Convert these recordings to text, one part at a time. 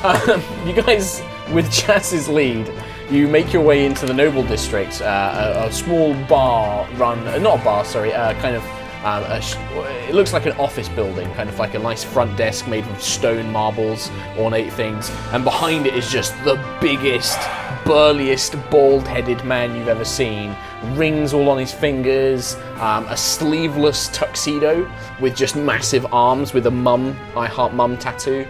You guys, with Chaz's lead, you make your way into the Noble District, a small bar run, not a bar, sorry, kind of, it looks like an office building, kind of like a nice front desk made of stone marbles, ornate things, and behind it is just the biggest, burliest, bald-headed man you've ever seen. Rings all on his fingers, a sleeveless tuxedo with just massive arms with a mum, I Heart Mum tattoo.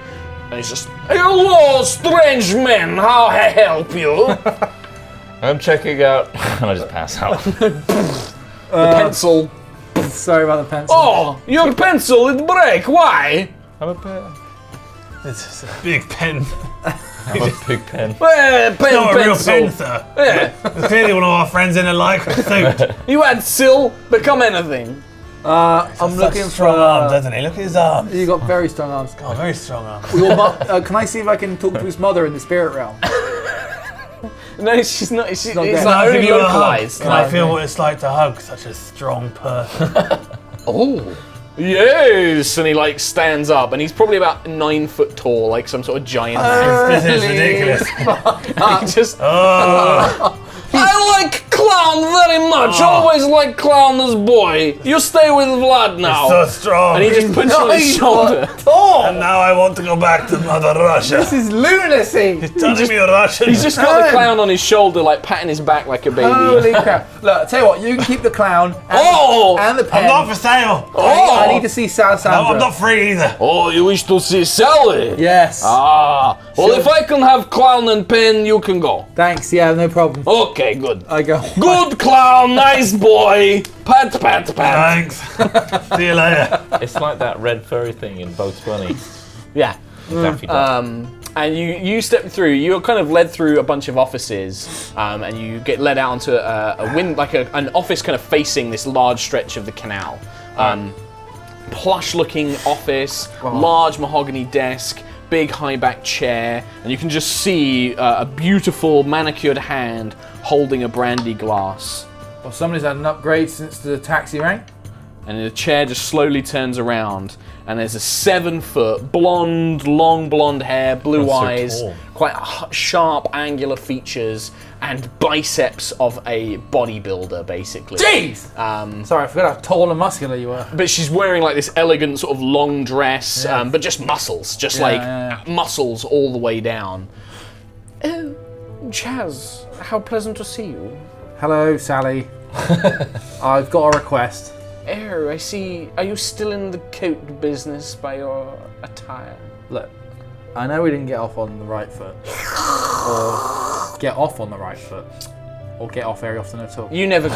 And he's just, hello, strange man, how I help you? I'm checking out. And I just pass out. The pencil. Sorry about the pencil. Oh, your pencil, it break, why? I'm a pen. It's a big pen. I'm a big pen. Pen, Not a real pencil. pen, sir. Yeah. It's clearly one of our friends in a lycra suit. You had Sil become anything. I'm looking for strong arms, doesn't he? Look at his arms. You got very strong arms. Oh, very strong arms. Can I see if I can talk to his mother in the spirit realm? No, she's not. It's dead. like Can I give only you a hug? localized. Can I feel what it's like to hug such a strong person? Oh. Yes, and he like stands up, and he's probably about 9 foot tall, like some sort of giant man. This is ridiculous. He just, Oh, I like Clown very much. Always like Clown as boy. You stay with Vlad now. so strong. And he just puts you on his shoulder. And now I want to go back to Mother Russia. This is lunacy! He's telling me Russian. He's just got the clown on his shoulder, like patting his back like a baby. Holy crap. Look, I'll tell you what, you can keep the clown and, Oh! and the pen. I'm not for sale. I need to see Sandra. No, I'm not free either. Oh, you wish to see Sally? Yes. Ah. Well, Sure. if I can have Clown and pen, you can go. Thanks, yeah, no problem. Okay, good. I go. Good Clown, nice boy. Pat, pat, pat. Thanks. See you later. It's like that red furry thing in Bugs Bunny. Yeah. Daffy Duck. And you step through. You're kind of led through a bunch of offices, and you get led out onto an office kind of facing this large stretch of the canal. Plush-looking office, large mahogany desk, big high-back chair, and you can just see a beautiful manicured hand holding a brandy glass. Well, somebody's had an upgrade since the taxi rank. And the chair just slowly turns around, and there's a 7-foot blonde, long blonde hair, blue That's so eyes, tall. quite sharp, angular features, and biceps of a bodybuilder, basically. Jeez! Sorry, I forgot how tall and muscular you were. But she's wearing like this elegant sort of long dress, Yeah. but just muscles, just Yeah. muscles all the way down. Oh, Chaz, how pleasant to see you. Hello, Sally. I've got a request. Oh, I see. Are you still in the coat business by your attire? Look, I know we didn't get off on the right foot. Or get off on the right foot. Or get off very often at all. You never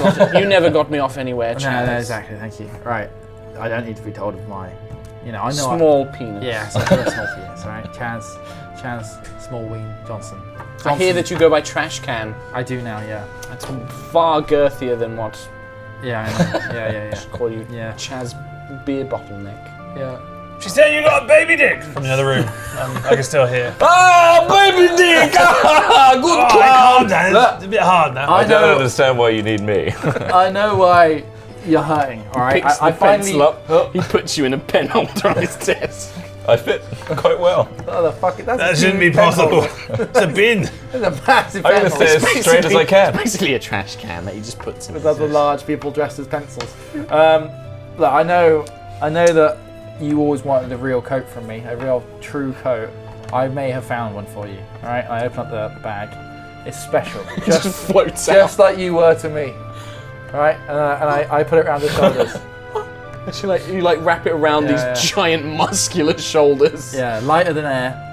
got me off anywhere, Chaz. No, exactly, thank you. Right, I don't need to be told of my, I know. Small penis. Yeah, so I've got a small penis, alright? Chaz Smallween Johnson. I hear that you go by Trash Can. I do now, yeah. That's far girthier than what Yeah, I know. Yeah. I call you. Yeah. Chaz Beer Bottleneck. Yeah. She said you got a baby dick from the other room. I can still hear. Ah, baby dick! Good Calm down. It's a bit hard now. I don't understand why you need me. I know why you're hurting, alright? Picks I the finally... pencil up. He puts you in a pen holder on his desk. I fit quite well. Oh, the fuck, that's That a shouldn't be huge pen possible. holder. It's a bin. It's a massive I'm pen gonna stay holder as straight as I can. It's basically a trash can that he just puts in. with other large people dressed as pencils. Look, I know that you always wanted a real coat from me, a real true coat. I may have found one for you. All right, I open up the bag. It's special, Just floats just out. like you were to me. All right, and I put it around his shoulders. And you wrap it around these giant muscular shoulders. Yeah, lighter than air.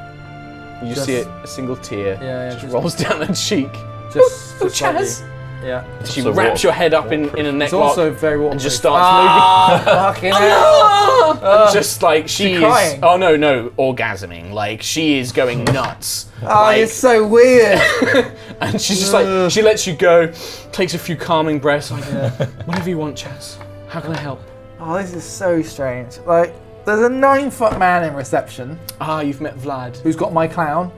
You Just- see a single tear Yeah, just rolls down her cheek. Just Oh, like you. Chaz. Yeah. She also wraps your head up in a neck It's lock also very waterproof. and just starts Fucking hell. moving. And just like she is. crying? Oh no, orgasming. Like she is going nuts. Oh, Like, you're so weird. and she's just like, she lets you go, takes a few calming breaths, like, whatever you want, Chaz. How can I help? Oh, this is so strange. Like, there's a 9-foot man in reception Ah, you've met Vlad. who's got my clown.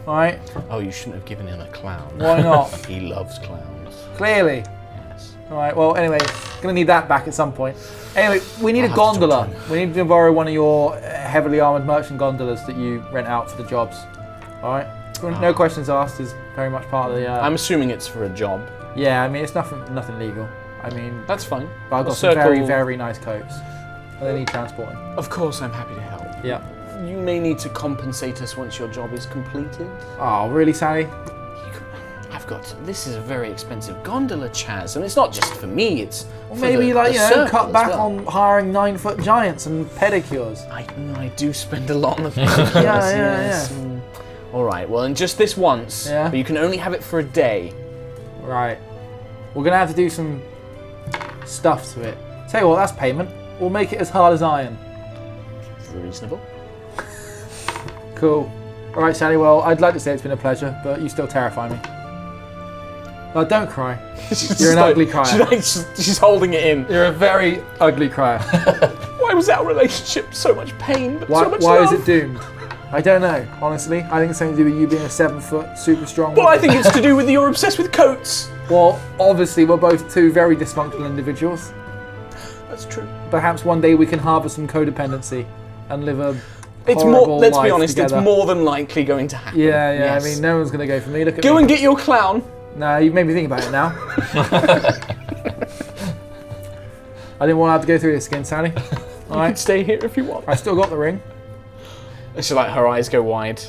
Right? Oh, you shouldn't have given him a clown. Why not? He loves clowns. Clearly. Yes. Alright, well, anyway, gonna need that back at some point. Anyway, we need I'll a have to talk gondola. to him. We need to borrow one of your heavily armoured merchant gondolas that you rent out for the jobs. All right. No questions asked is very much part of the. I'm assuming it's for a job. Yeah, I mean it's nothing legal. I mean That's fine. but I've got some very very nice coats. And they need transporting. Of course, I'm happy to help. Yeah. You may need to compensate us once your job is completed. Oh really, Sally? This is a very expensive gondola, Chaz, and it's not just for me, it's for Maybe the circle cut as back well. on hiring 9-foot giants and pedicures. I do spend a lot on the pedicures, yes. All right, well, and just this once, Yeah. but you can only have it for a day. Right. We're gonna have to do some stuff to it. Tell you what, that's payment. We'll make it as hard as iron. Reasonable. Cool. All right, Sally. Well, I'd like to say it's been a pleasure, but you still terrify me. Oh, don't cry. You're an ugly crier. She's holding it in. You're a very ugly crier. Why was our relationship so much pain, but so much Why love? is it doomed? I don't know, honestly. I think it's something to do with you being a 7-foot, super strong Well, woman. I think it's to do with you're obsessed with coats. Well, obviously, we're both two very dysfunctional individuals. That's true. Perhaps one day we can harbour some codependency and live a It's horrible more. Let's be life honest. together. It's more than likely going to happen. Yeah, Yes. I mean, no one's going to go for me. Look at Go me. and get your clown. No, you've made me think about it now. I didn't want to have to go through this again, Sally. You All right. can stay here if you want. I still got the ring. And she her eyes go wide.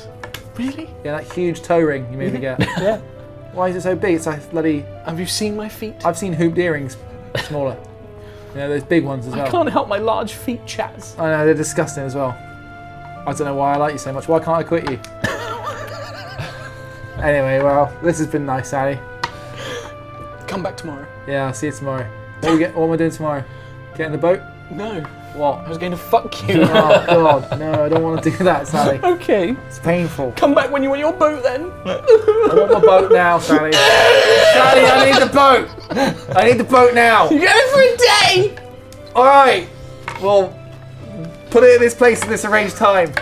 Really? Yeah, that huge toe ring you made me get. Yeah. Why is it so big? It's like bloody... Have you seen my feet? I've seen hooped earrings smaller. You know, those big ones as well. I can't help my large feet, Chaz. I know, they're disgusting as well. I don't know why I like you so much. Why can't I quit you? Anyway, well, this has been nice, Sally. Come back tomorrow. Yeah, I'll see you tomorrow. What am I doing tomorrow? Get in the boat? No. What? I was going to fuck you. Oh, God. No, I don't want to do that, Sally. Okay. It's painful. Come back when you want your boat then. I want my boat now, Sally. Sally, I need the boat! I need the boat now! You get it for a day. Alright! Well, put it in this place in this arranged time.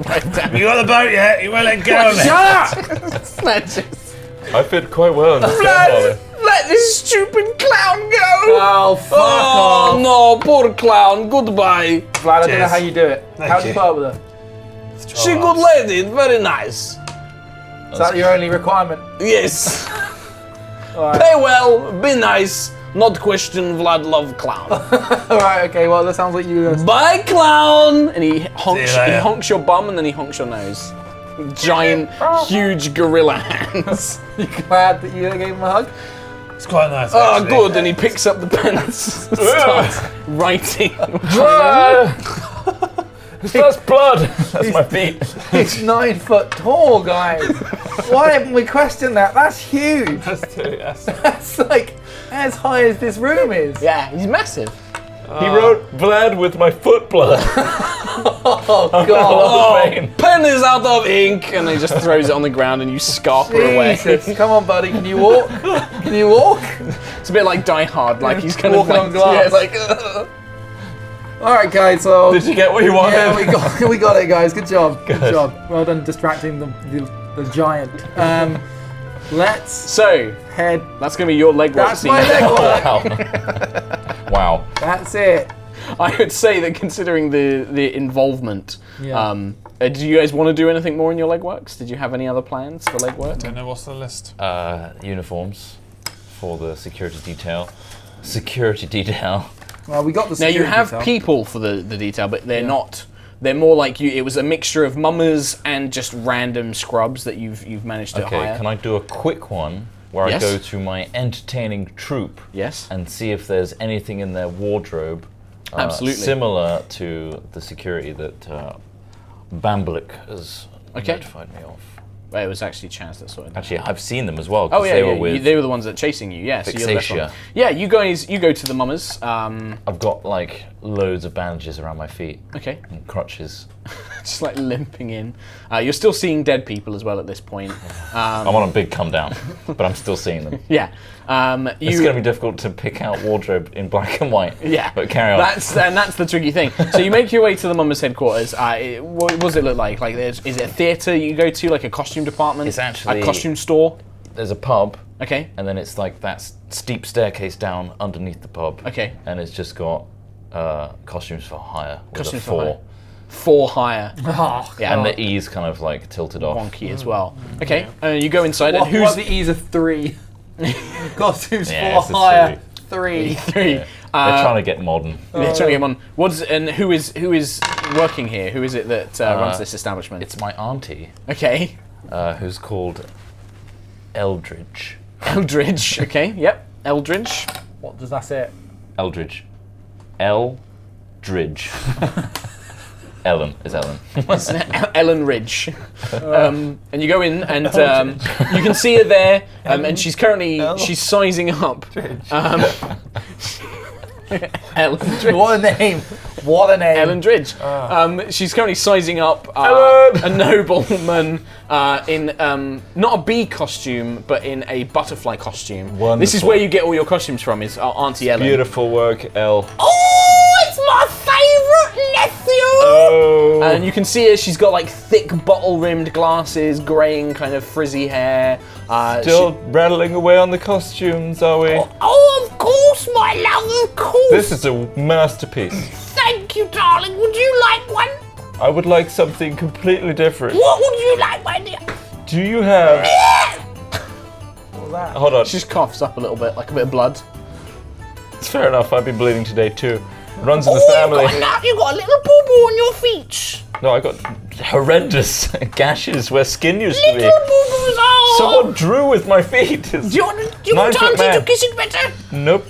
Right down. You got the boat yet? You won't let go of it. Shut up! Snatches. I fit quite well in the stepfather. Let this stupid clown go. Oh, fuck off! Oh no, poor clown. Goodbye. Vlad, I don't know Cheers. how you do it. How do you you. put up with her? She good lady. Very nice. Is that your only requirement? Yes. Alright. Pay well. Be nice. Not question Vlad love clown. Alright, okay, well, that sounds like you. Bye, clown. And he honks. See you He later. honks your bum and then he honks your nose. Giant, huge gorilla hands. You glad that you gave him a hug? It's quite nice. Oh, actually. good. And he picks up the pens and starts writing. That's blood. That's my feet. He's 9 foot tall, guys. Why haven't we questioned that? That's huge. That's too, yes. That's like as high as this room is. Yeah, he's massive. He wrote Vlad with my foot blood. Oh, A God. lot of pain. Pen is out of ink, and he just throws it on the ground, and you scarper away. Jesus, come on, buddy. Can you walk? Can you walk? It's a bit like Die Hard, like he's kind Walking of on glass. Yeah, like. All right, guys. So Did you get what you wanted? yeah, we got it, guys. Good job. Good job. Well done, distracting the giant. Let's So head. that's gonna be your legwork That's scene. my leg work. Wow. That's it. I would say that considering the involvement, Yeah. do you guys want to do anything more in your legworks? Did you have any other plans for legwork? Don't know what's the list. Uniforms for the security detail. Security detail. Well, we got the. Now you security have detail. people for the detail, but they're not. They're more like you. It was a mixture of mummers and just random scrubs that you've managed to Okay, hire. can I do a quick one where Yes. I go to my entertaining troupe Yes. and see if there's anything in their wardrobe Absolutely. similar to the security that Bamblick has Okay. notified me of? Well, it was actually Chaz that sorted that. Actually, I've seen them as well Oh because yeah, they yeah. were with. They were the ones that are chasing you. Yeah, so you're the best one. Fixatia. Yeah, you guys, you go to the mummers. I've got like loads of bandages around my feet Okay, and crutches. just like limping in. You're still seeing dead people as well at this point. I'm on a big come down, but I'm still seeing them. Yeah. It's going to be difficult to pick out wardrobe in black and white. Yeah, But carry on. That's the tricky thing. So you make your way to the mummers' headquarters. What does it look like? Like, is it a theatre you go to, like a costume department? It's actually- a costume store. There's a pub, Okay. and then it's like that steep staircase down underneath the pub. Okay. And it's just got costumes for hire. With Costumes a for 4. hire. for hire. Oh, Yeah, And the E's kind of like tilted off. wonky as well. Okay, you go inside, and what who's the E's of 3? Costumes Yeah, for it's a hire 3. 3? They're trying to get modern. They're trying to get him on. Who is working here? Who is it that runs this establishment? It's my auntie, Okay, who's called Eldridge. Eldridge. Okay, yep, Eldridge. What does that say? Eldridge. Eldridge. Ellen is Ellen. Ellen Ridge. And you go in, and you can see her there, and she's currently sizing up. Ellen Dridge. What a name! What a name! Ellen Dridge. She's currently sizing up a nobleman in not a bee costume, but in a butterfly costume. Wonderful. This is where you get all your costumes from, is Auntie Ellen. Beautiful work, Elle. Oh, it's my favourite nephew! Oh. And you can see her, she's got like thick bottle-rimmed glasses, greying kind of frizzy hair. Still rattling away on the costumes, are we? Oh, of course, my love, of course! This is a masterpiece. Thank you, darling. Would you like one? I would like something completely different. What would you like, my dear? Do you have... What was that? Hold on. She just coughs up a little bit, like a bit of blood. It's fair enough, I've been bleeding today too. Runs in the Oh, family. you got a little boo-boo on your feet. No, I got horrendous gashes where skin used to be. Little boo-boos, oh! Someone drew with my feet. Do you want Auntie to kiss it better? Nope.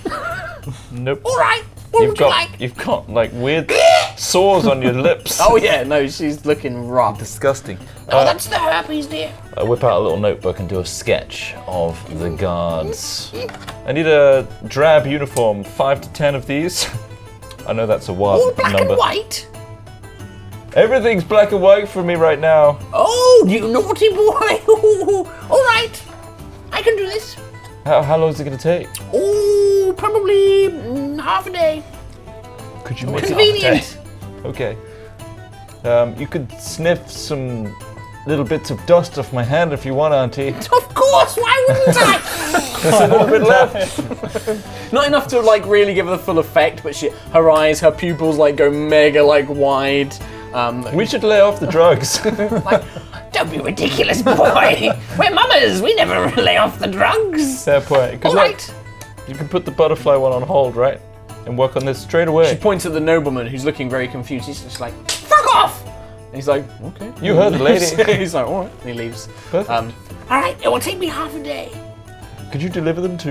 Nope. All right. What would you like? You've got like weird sores on your lips. Oh yeah, no, she's looking rough. Disgusting. Oh, that's the herpes, dear. I whip out a little notebook and do a sketch of the guards. I need a drab uniform, 5 to 10 of these. I know that's a wild All black number. and white. Everything's black and white for me right now. Oh, you naughty boy. All right, I can do this. How long is it going to take? Oh, probably half a day. Could you make Convenient. it? Okay. You could sniff some little bits of dust off my hand if you want, Auntie. Of course, why wouldn't I? There's a little bit left. Not enough to like really give her the full effect, but her eyes, her pupils like go mega like wide. We should lay off the drugs. Like, don't be ridiculous, boy. We're mamas. We never lay off the drugs. Fair point. 'Cause All look, right. you can put the butterfly one on hold, right? And work on this straight away. She points at the nobleman who's looking very confused. He's just like, fuck off! And he's like, okay. You heard the lady. He's like, all right. And he leaves. Perfect. All right, it will take me half a day. Could you deliver them to,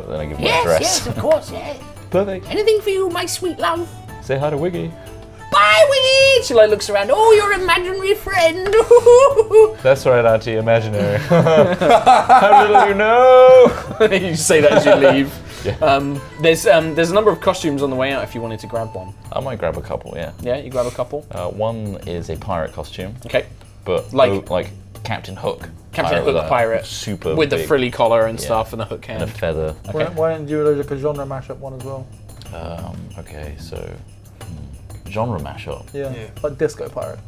then I give my Yes, address. yes, of course, yeah. Perfect. Anything for you, my sweet love. Say hi to Wiggy. Bye, Winnie! She like looks around. Oh, your imaginary friend. That's right, Auntie, imaginary. How little you know! You say that as you leave. Yeah. There's a number of costumes on the way out if you wanted to grab one. I might grab a couple, yeah. Yeah, you grab a couple. One is a pirate costume, Okay. but Like- Captain Hook. Captain pirate with Hook a pirate. Super With the big- frilly collar and yeah. stuff and the hook and a hand. feather. Why don't you do like a genre mashup one as well? Okay, so genre mashup. Yeah. Like disco pirate.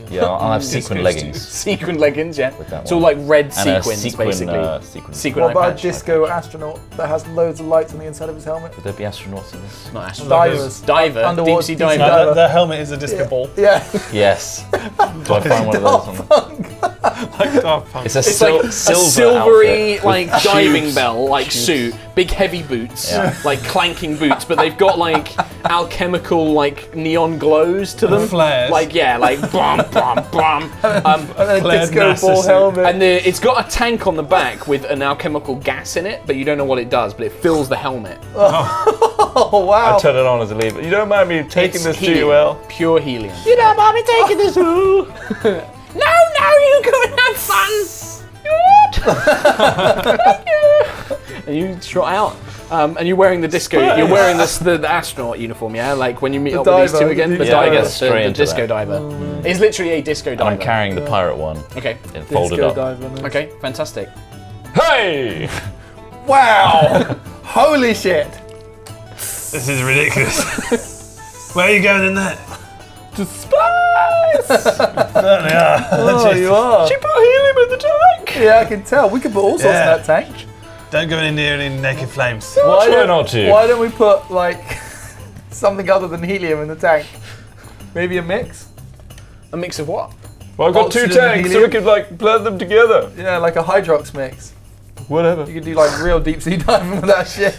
Yeah, I'll have sequin leggings. Sequin leggings, yeah. With that It's all one. like red And a sequins, sequin, basically. sequin. Sequin What eye about a patch. disco astronaut that has loads of lights on the inside of his helmet? Would there be astronauts in this? Not astronaut. Divers. Diver. Underwater Deep sea deep sea diver. diver. The helmet is a disco ball. Yeah. Yes. Do I find one of those on Like Daft Punk. It's a, It's like a silver silvery, outfit like with diving shoes. bell, like suit, big heavy boots, Yeah. like clanking boots, but they've got like alchemical, like neon glows to them. Flares. Like yeah, like brum brum brum. And then a Flared disco NASA ball suit. helmet. And it's got a tank on the back with an alchemical gas in it, but you don't know what it does, but it fills the helmet. oh wow. I turn it on as a lever. You don't mind me taking It's this to helium, you, El? pure helium. You don't mind me taking this. No, you go and have fun. And you trot out. And you're wearing the disco. You're wearing the astronaut uniform, yeah. Like when you meet up with these diver, two again, the the diver. diver, I get straight the into disco that. diver. It's literally a disco diver. I'm carrying the pirate one Okay. and folded Disco up. diver, no. Okay. Fantastic. Hey! Wow. Holy shit. This is ridiculous. Where are you going in there? To space! Certainly are. Oh, you are. She put helium in the tank! Yeah, I can tell. We could put all sorts Yeah. in that tank. Don't go in there in naked flames. Try not to. Why don't we put like something other than helium in the tank? Maybe a mix? A mix of what? Well, I've got 2 Oxygen and tanks, so we helium? could like blend them together. Yeah, like a Hydrox mix. Whatever. You could do like real deep sea diving with that shit.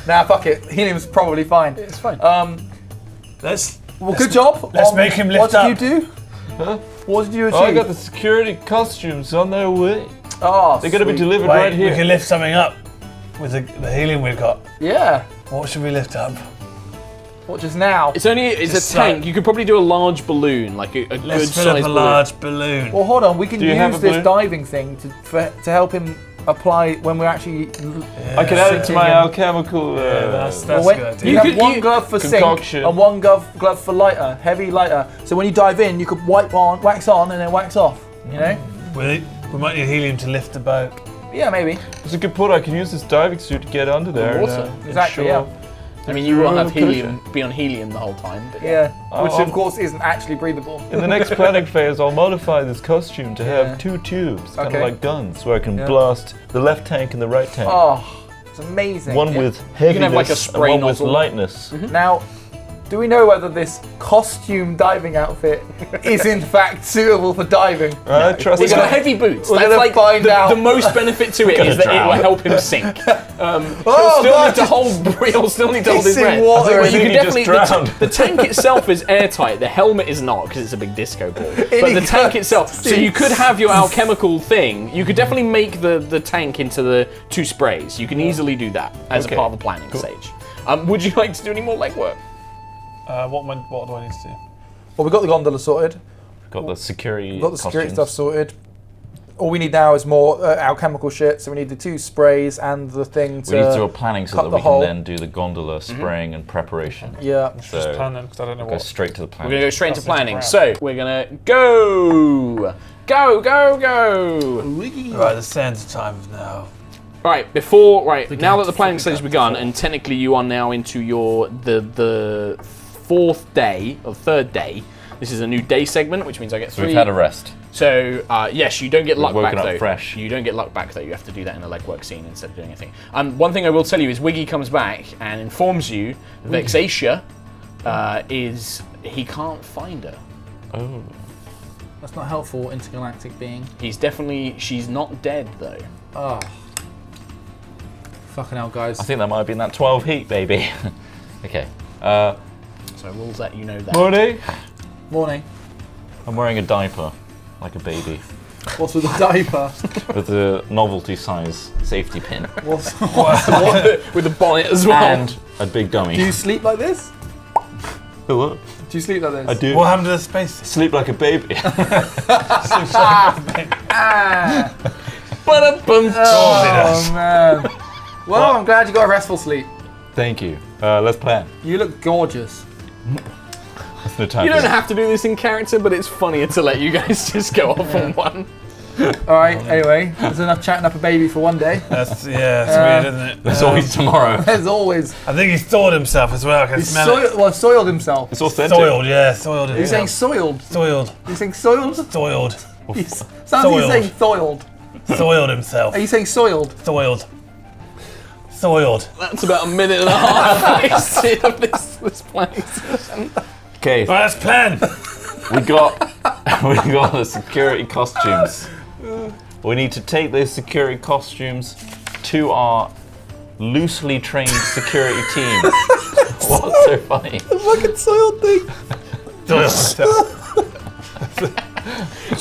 Nah, fuck it. Helium's probably fine. It's fine. Well, good job. Let's make him lift What up. did you do? Huh? What did you achieve? Oh, I got the security costumes on their way. Oh, They're going to be sweet. delivered Wait, right we here. can lift something up with the helium we've got. Yeah. What should we lift up? What, just now? It's Just a tank. like- You could probably do a large balloon, like a good Let's fill sized up a balloon. large balloon. Well, hold on. We can Do you have a use this balloon? diving thing to help him apply when we're actually. I can add it to Sitting my in- alchemical. That's Well, a when- good you idea. have one glove for concoction. sink and one glove for lighter, heavy lighter. So when you dive in, you could wax on, and then wax off. You know? We might need helium to lift the boat. Yeah, maybe. It's a good point. I can use this diving suit to get under there. water. And, Exactly, ensure- I mean, you will have Pressure. helium, be on helium the whole time. But Yeah. Which Oh. of course isn't actually breathable. In the next planning phase, I'll modify this costume to Yeah. have 2 tubes, kind Okay. of like guns, where I can Yeah. blast the left tank and the right tank. Oh, it's amazing. One with heaviness can have, like, a spray and one with nozzle. lightness. Now, do we know whether this costume diving outfit is in fact suitable for diving? I trust it's it. got heavy boots. we're That's gonna like find out. the most benefit to it is that it drown. will help him sink. Oh, He'll still God, need to hold. He'll still need to hold his pissing breath. water. But I you think can he just definitely. drowned. The tank itself is airtight. The helmet is not because it's a big disco ball. But he the tank goes itself. So you could have your alchemical thing. You could definitely make the tank into the 2 sprays. You can easily do that as Okay. a part of the planning stage. Would you like to do any more legwork? What do I need to do? Well, we've got the gondola sorted. Got the security. We've got the security costumes. stuff sorted. All we need now is more alchemical shit. So we need the 2 sprays and the thing to. We need to do a planning so cut that the we hole. can then do the gondola spraying and preparation. Yeah. Just So plan them because I don't know go what. straight to the We're planning. gonna go straight into That's planning. crap. So we're gonna go. Right, the sands of time of now. Right, now that the planning stage has begun, and technically you are now into the 4th day, or 3rd day. This is a new day segment, which means I get 3. We've had a rest. So, yes, you don't get luck back woken up though. fresh. You don't get luck back though. You have to do that in a legwork scene instead of doing anything. One thing I will tell you is Wiggy comes back and informs you Vexatia he can't find her. Oh. That's not helpful, intergalactic being. She's not dead though. Oh. Fucking hell, guys. I think that might have been that 12 heat, baby. Okay. So we'll let you know that. Morning. Morning. I'm wearing a diaper, like a baby, What's with the diaper? with a novelty size safety pin What's, With the bonnet as well. and a big dummy. do you sleep like this? What? Do you sleep like this? I do. What happened to the space? Sleep like a baby. Oh, man. Well, I'm glad you got a restful sleep. Thank you. Let's plan. You look gorgeous. There's no time. You for don't have to do this in character, but it's funnier to let you guys just go off on one. All right, anyway, there's enough chatting up a baby for one day. That's weird, isn't it? There's always tomorrow. As always. I think he's thawed himself as well. I can He's smell it. soiled himself. It's authentic. Soiled, yeah, soiled. Are you saying soiled? soiled? Are you saying soiled? Soiled. Sounds like you're Soiled. saying soiled. Soiled himself. Are you saying soiled? Soiled. Soiled. That's about a minute and a half of this planning session. Okay, Right, let's plan. we got the security costumes. We need to take those security costumes to our loosely trained security team. What's so funny? Fucking soiled thing.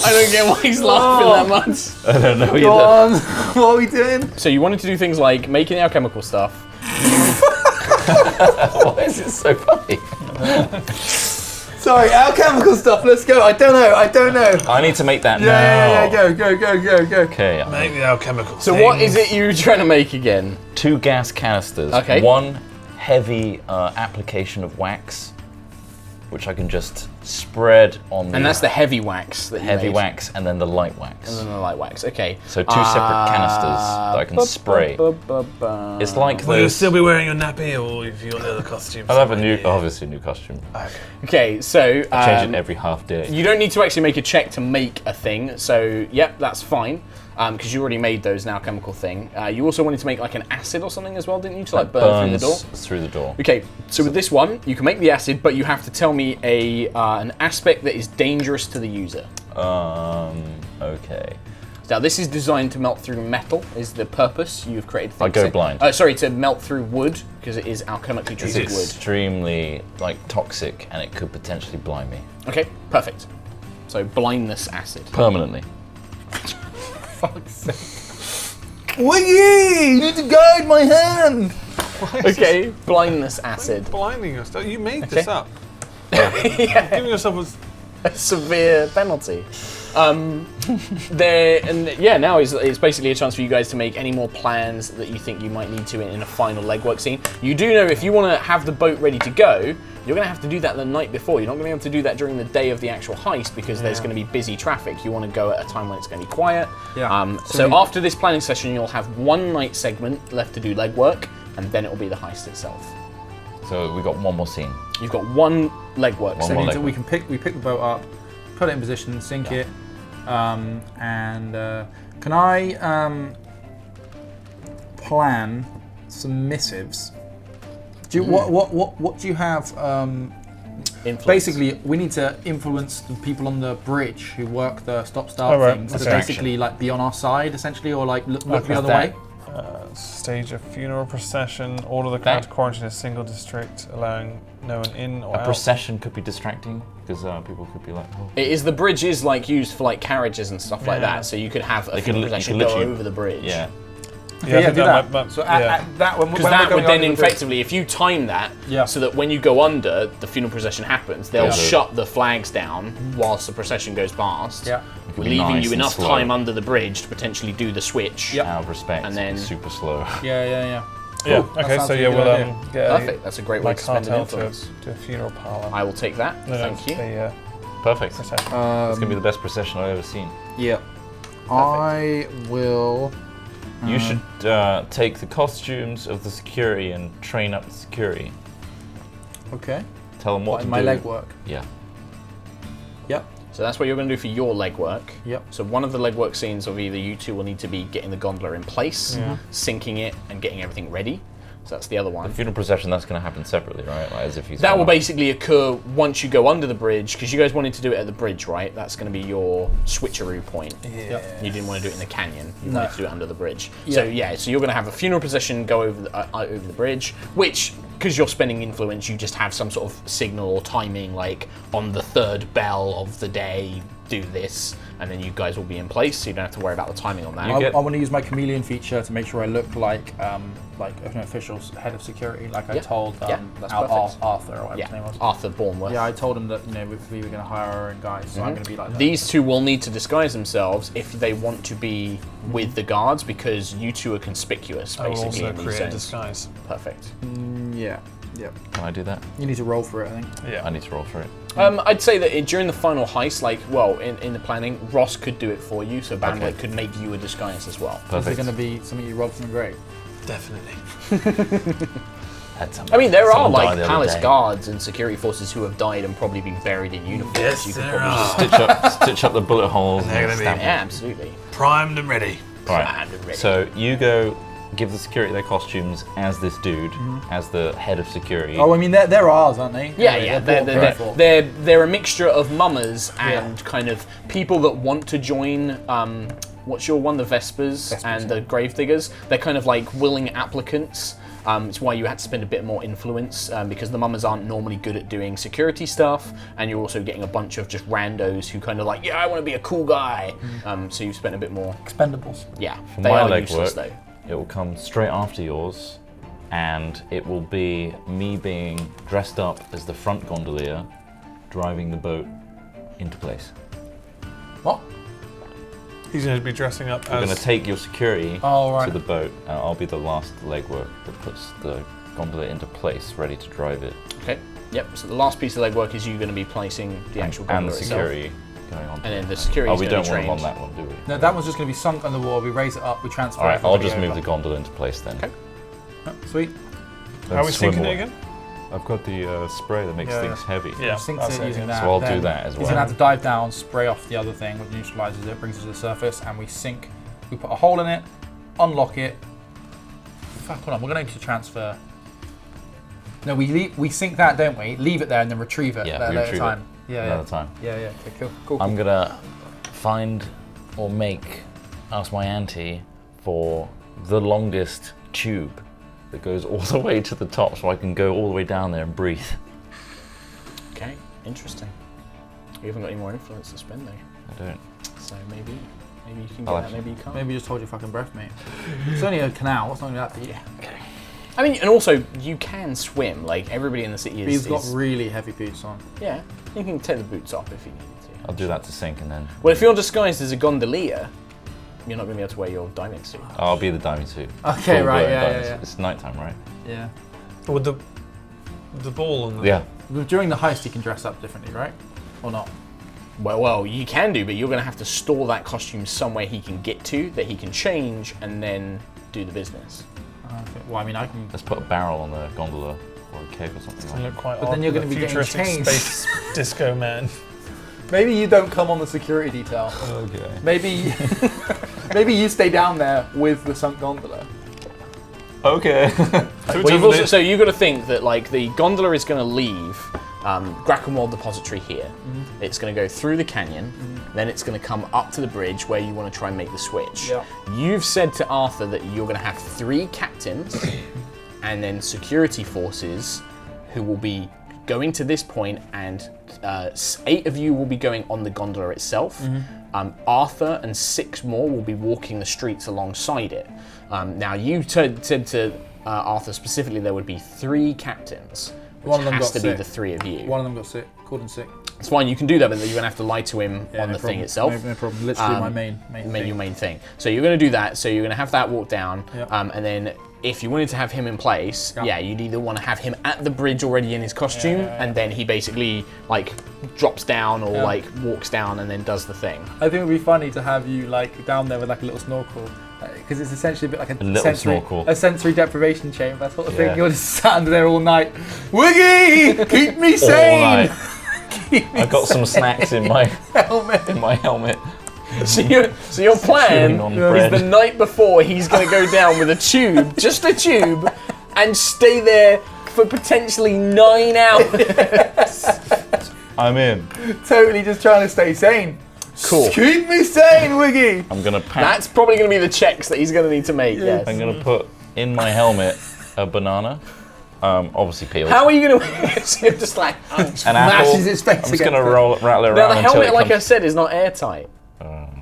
I don't get why he's laughing that much. I don't know Go either. on. What are we doing? So you wanted to do things like making the alchemical stuff. Why is it so funny? Sorry, alchemical stuff. Let's go. I don't know. I need to make that now. Yeah. Go. Okay, Make the alchemical. So what is it you're trying to make again? 2 gas canisters. Okay. 1 heavy application of wax, which I can just spread on the And that's the heavy wax that you heavy made. wax and then the light wax. And then the light wax. Okay. So 2 separate canisters that I can spray. It's like Will you those. still be wearing your nappy, or have you got the other costumes? I'll have obviously a new costume. Okay, so Change it every half day. you don't need to actually make a check to make a thing. So yep, that's fine. Because you already made those now chemical thing. You also wanted to make like an acid or something as well, didn't you? To like burn through the door. Through the door. Okay, so with this one, you can make the acid, but you have to tell me me an aspect that is dangerous to the user. Okay. Now, this is designed to melt through metal, is the purpose. You've created things. I go blind. Sorry, to melt through wood, because it is alchemically It's treated wood. extremely toxic, and it could potentially blind me Okay, perfect. So, blindness acid. permanently. Fuck's sake. Wiggy! You need to guide my hand! Okay, blindness acid. Blinding us. You made this Okay. up. Giving yourself A severe penalty. Now it's basically a chance for you guys to make any more plans that you think you might need to in a final legwork scene. You do know if you want to have the boat ready to go, you're going to have to do that the night before. You're not going to be able to do that during the day of the actual heist because there's going to be busy traffic. You want to go at a time when it's going to be quiet. Yeah. So after this planning session, you'll have one night segment left to do legwork, and then it will be the heist itself. So we got one more scene. You've got one legwork One segment. more So we pick the boat up, put it in position, sink it, and can I plan some missives? Do you, what do you have? Influence. Basically, we need to influence the people on the bridge who work the stop-start Oh, right. things to Okay. basically be on our side, essentially, or look the Okay. other way. stage a funeral procession. Order the crowd to quarantine a single district, allowing no one in or A out. procession could be distracting because people could be like, oh. The bridge is used for carriages and stuff like Yeah. that, so you could have a They could funeral li- you procession could go literally- over the bridge. Yeah. Okay, yeah, do that. might- So yeah. at that, when Because we're that would going then under the bridge- effectively, if you time that, Yeah. so that when you go under, the funeral procession happens, they'll Yeah. shut the flags down whilst the procession goes past, Yeah. could be leaving nice you and enough slow. time under the bridge to potentially do the switch. Yep. Out of respect, And then- super slow. Yeah. Yeah. Cool. That Okay. sounds So like a yeah, good we'll idea. get Perfect, that's a great way my to spend an cartel to influence. a funeral parlor. I will take that, thank you. The Perfect. It's procession. gonna be the best procession I've ever seen. Yeah. I will. You should take the costumes of the security and train up the security. Okay. Tell them what to My do. legwork. Yeah. Yep. So that's what you're going to do for your legwork. Yep. So one of the legwork scenes of either you two will need to be getting the gondola in place, sinking it, and getting everything ready. So that's the other one. The funeral procession, that's going to happen separately, right? As if you. That will basically occur once you go under the bridge, because you guys wanted to do it at the bridge, right? That's going to be your switcheroo point. Yeah. You didn't want to do it in the canyon. You No. wanted to do it under the bridge. So so you're going to have a funeral procession go over the bridge, which, because you're spending influence, you just have some sort of signal or timing, like on the third bell of the day, do this, and then you guys will be in place, so you don't have to worry about the timing on that. I want to use my chameleon feature to make sure I look like an official head of security, like I Yeah. told Yeah, that's perfect. Arthur or whatever his name Yeah, was. Arthur Bournemouth. Yeah, I told him that we were going to hire our own guys, so I'm going to be like that. These two will need to disguise themselves if they want to be with the guards, because you two are conspicuous, I will basically, also in these create a zones. disguise. Perfect. Yeah. Yep. Can I do that? You need to roll for it, I think. Yeah. I need to roll for it. I'd say that during the final heist, in the planning, Ross could do it for you, so Bandit could make you a disguise as well. Is it Perfect. going to be something you robbed from the grave? Definitely. Had some- I mean, there are someone died the other palace day. guards and security forces who have died and probably been buried in uniforms. Yes, You could there probably are. Stitch up the bullet holes. And they're and gonna be- stamp Yeah, them. absolutely. Primed and ready. Right. Primed and ready. So you go give the security their costumes as this dude, as the head of security. Oh, I mean, they're ours, aren't they? Yeah, They're bought. they're a mixture of mummers and kind of people that want to join. What's your one? The Vespers and the Gravediggers. They're kind of like willing applicants. It's why you had to spend a bit more influence, because the mummers aren't normally good at doing security stuff, and you're also getting a bunch of just randos who kind of like, yeah, I want to be a cool guy. So you've spent a bit more. Expendables. Yeah, For they my are legwork, useless though. it will come straight after yours, and it will be me being dressed up as the front gondolier, driving the boat into place. What? He's going to be dressing up We're as. going to take your security Oh, right. to the boat, and I'll be the last legwork that puts the gondola into place, ready to drive it. Okay. Yep. So the last piece of legwork is you going to be placing the actual and gondola the itself. security going on. And then the security. Oh, we don't be want them trained. on that one, do we? No, that one's just going to be sunk under the water. We raise it up, we transfer All right, I'll everybody just move over. the gondola into place then. Okay. Oh, sweet. Then How are we swim sinking it away. again? I've got the spray that makes Yeah. things heavy. Yeah. Sinks that's it using yeah. that. So I'll do then that as He's well. going to have to dive down, spray off the other thing, which neutralizes it, brings it to the surface, and we sink. We put a hole in it, unlock it. Fuck, hold on, we're going to need to transfer. No, we sink that, don't we? Leave it there and then retrieve it at a later time. Another time. Yeah. Okay, cool. I'm gonna find or ask my auntie for the longest tube that goes all the way to the top, so I can go all the way down there and breathe. Okay, interesting. You haven't got any more influence to spend though. I don't. So maybe you can get that, maybe you can't. Maybe just hold your fucking breath, mate. It's only a canal, what's not gonna that for you? Okay. I mean, and also, you can swim, like everybody in the city He's got really heavy boots on. Yeah, you can take the boots off if you need to. I'll do that to sink and then... Well, if you're disguised as a gondolier, you're not going to be able to wear your diving suit. I'll be the diving suit. Okay, right, yeah. It's nighttime, right? Yeah. With the ball on the... Yeah. During the heist, you can dress up differently, right? Or not? Well, you can do, but you're going to have to store that costume somewhere he can get to, that he can change, and then do the business. Okay. Well, I mean, I can... Let's put a barrel on the gondola or a keg or something It's like look quite But odd then you're with gonna a be getting futuristic changed. space disco man. Maybe you don't come on the security detail. Okay. Maybe you stay down there with the sunk gondola. Okay. So you've got to think that like the gondola is going to leave Grackenwald Depository here. It's going to go through the canyon, then it's going to come up to the bridge where you want to try and make the switch. Yeah. You've said to Arthur that you're going to have 3 captains and then security forces who will be going to this point, and 8 of you will be going on the gondola itself. Arthur and 6 more will be walking the streets alongside it. Now you said to Arthur specifically there would be 3 captains, which One of them has got to be sick. the 3 of you. One of them got sick, called in sick. It's fine, you can do that, but you're going to have to lie to him on no the problem. thing itself. No problem, literally my main thing. Your main thing. So you're going to do that, so you're going to have that walk down, Yep. and then if you wanted to have him in place, you'd either want to have him at the bridge already in his costume, and then he basically like drops down or like walks down and then does the thing. I think it would be funny to have you like down there with like a little snorkel, because it's essentially a bit like snorkel. a sensory deprivation chamber, that sort of Yeah. thing. You're just sat under there all night. Wiggy, keep me sane. All night. Keep me I've got some snacks in my helmet. helmet. So your plan Chewing on is bread. the night before he's going to go down with a tube, just a tube, and stay there for potentially 9 hours. I'm in. Totally just trying to stay sane. Cool. Keep me sane, Wiggy. I'm gonna pack. That's probably going to be the checks that he's going to need to make. Yes. I'm gonna put in my helmet a banana, obviously peeled. How are you going to? So you're just like An apple. Smashes his face I'm just against gonna it. rattle it around now the until helmet, it like I comes. said, is not airtight.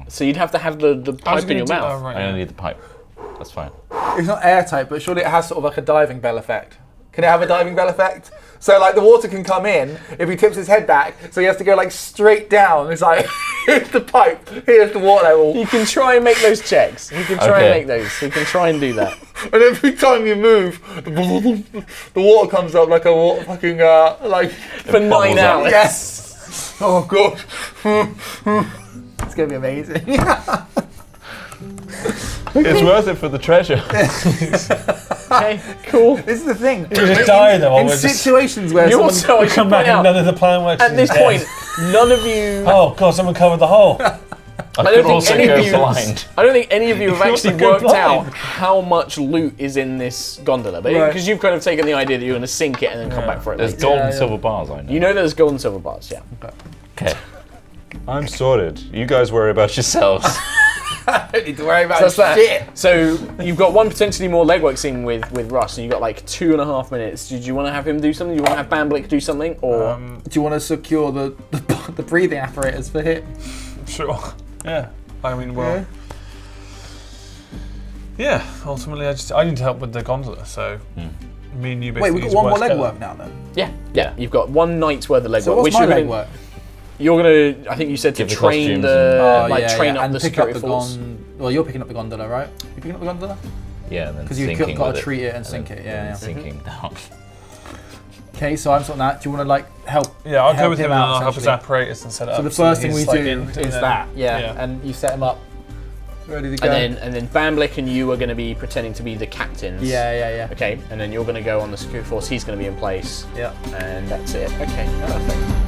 So you'd have to have the pipe in your mouth. I'm gonna need the pipe. That's fine. It's not airtight, but surely it has sort of like a diving bell effect. Can it have a diving bell effect? So like the water can come in if he tips his head back, so he has to go like straight down. It's like, here's the pipe, here's the water level. You can try and make those checks. You can try and make those. You can try and do that. And every time you move, the water comes up like a water fucking, like... For 9 bubbles up. hours. Yes! Oh god. It's gonna be amazing. It's worth it for the treasure. Okay, cool. This is the thing. You just die though. In situations where You someone... also, I should come back point and out, none of the plan works. at this point, none of you... Oh god, someone covered the hole. I don't could think also any of go you- blind. I don't think any of you have also actually go worked out blind. how much loot is in this gondola, but Right. because you've kind of taken the idea that you're going to sink it and then come back for it There's later. gold and silver bars, I know. You know there's gold and silver bars, yeah. Okay. I'm sorted. You guys worry about yourselves. don't need to worry about So that's that. shit. So you've got one potentially more legwork scene with Russ, and you've got like 2.5 minutes. Did you want to have him do something? Do you want to have Bamblick do something, or Do you want to secure the breathing apparatus for him? Sure. Yeah. I mean, well. Yeah. Ultimately, I need to help with the gondola. So me and you basically. Wait, we've got need to one more work together. legwork now then. yeah, you've got one night's worth of legwork. So what's which my you're gonna, legwork? You're gonna, I think you said to Give the train costumes the, train up and the pick security up the force. Well, you're picking up the gondola, right? You picking up the gondola? Yeah, and then Because you've sinking got with to it. treat it and then- sink it. Yeah, yeah. Sinking down. Okay, so I'm sorting that. Do you want to like help? Yeah, I'll go help with him and out, I'll help his essentially? apparatus and set it up. So the first thing we he's, like, do in, is and then- that, yeah, yeah. and you set him up, ready to go. And then Bamblick and you are going to be pretending to be the captains. Yeah. Okay, and then you're going to go on the security force. He's going to be in place. Yeah. And that's it. Okay, perfect.